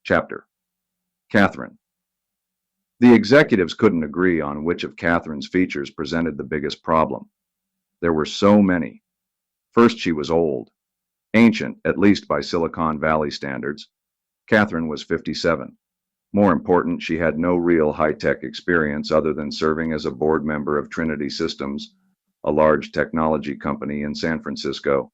Chapter: Kathryn. The executives couldn't agree on which of Kathryn's features presented the biggest problem. There were so many. First, she was old. Ancient, at least by Silicon Valley standards. Kathryn was 57. More important, she had no real high-tech experience other than serving as a board member of Trinity Systems, a large technology company in San Francisco.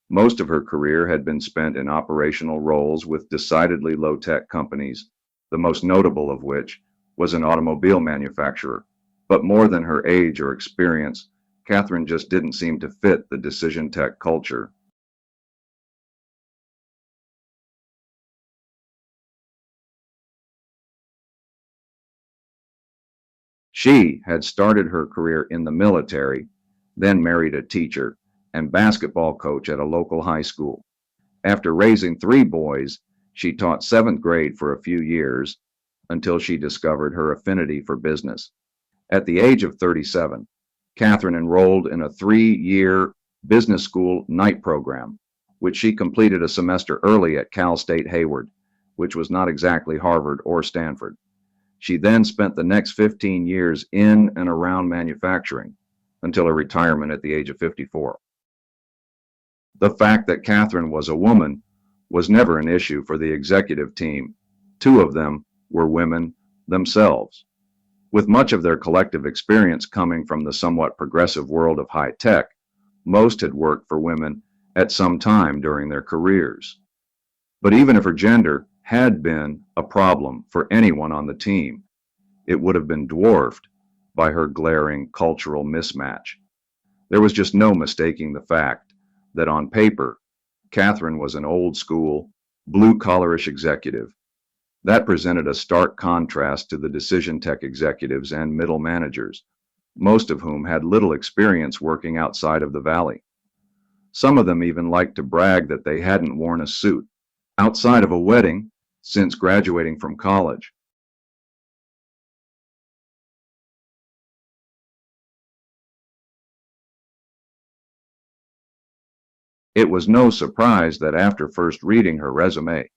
Most of her career had been spent in operational roles with decidedly low-tech companies, the most notable of which was an automobile manufacturer. But more than her age or experience, Kathryn just didn't seem to fit the decision tech culture. She had started her career in the military, then married a teacher and basketball coach at a local high school. After raising 3 boys, she taught 7th grade for a few years until she discovered her affinity for business. At the age of 37, Kathryn enrolled in a 3-year business school night program, which she completed a semester early at Cal State Hayward, which was not exactly Harvard or Stanford. She then spent the next 15 years in and around manufacturing until her retirement at the age of 54. The fact that Kathryn was a woman was never an issue for the executive team. 2 of them were women themselves. With much of their collective experience coming from the somewhat progressive world of high tech, most had worked for women at some time during their careers. But even if her gender had been a problem for anyone on the team, it would have been dwarfed by her glaring cultural mismatch. There was just no mistaking the fact that on paper, Kathryn was an old-school, blue-collarish executive. That presented a stark contrast to the decision tech executives and middle managers, most of whom had little experience working outside of the valley. Some of them even liked to brag that they hadn't worn a suit outside of a wedding since graduating from college. It was no surprise that after first reading her resume,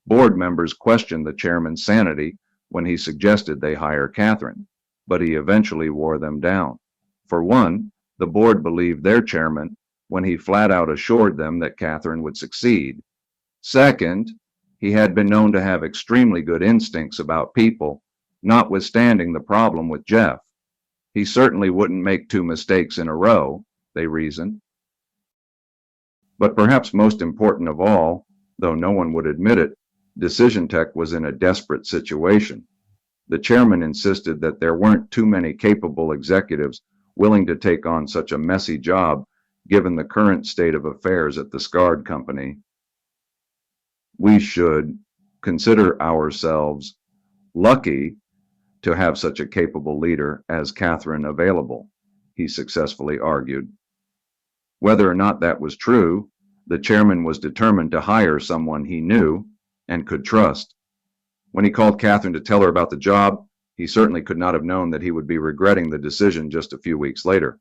board members questioned the chairman's sanity when he suggested they hire Kathryn, but he eventually wore them down. For one, the board believed their chairman when he flat out assured them that Kathryn would succeed. Second, he had been known to have extremely good instincts about people, notwithstanding the problem with Jeff. He certainly wouldn't make 2 mistakes in a row, they reasoned. But perhaps most important of all, though no one would admit it, Decision Tech was in a desperate situation. The chairman insisted that there weren't too many capable executives willing to take on such a messy job given the current state of affairs at the Scard Company. We should consider ourselves lucky to have such a capable leader as Kathryn available, he successfully argued. Whether or not that was true, the chairman was determined to hire someone he knew and could trust. When he called Kathryn to tell her about the job, he certainly could not have known that he would be regretting the decision just a few weeks later.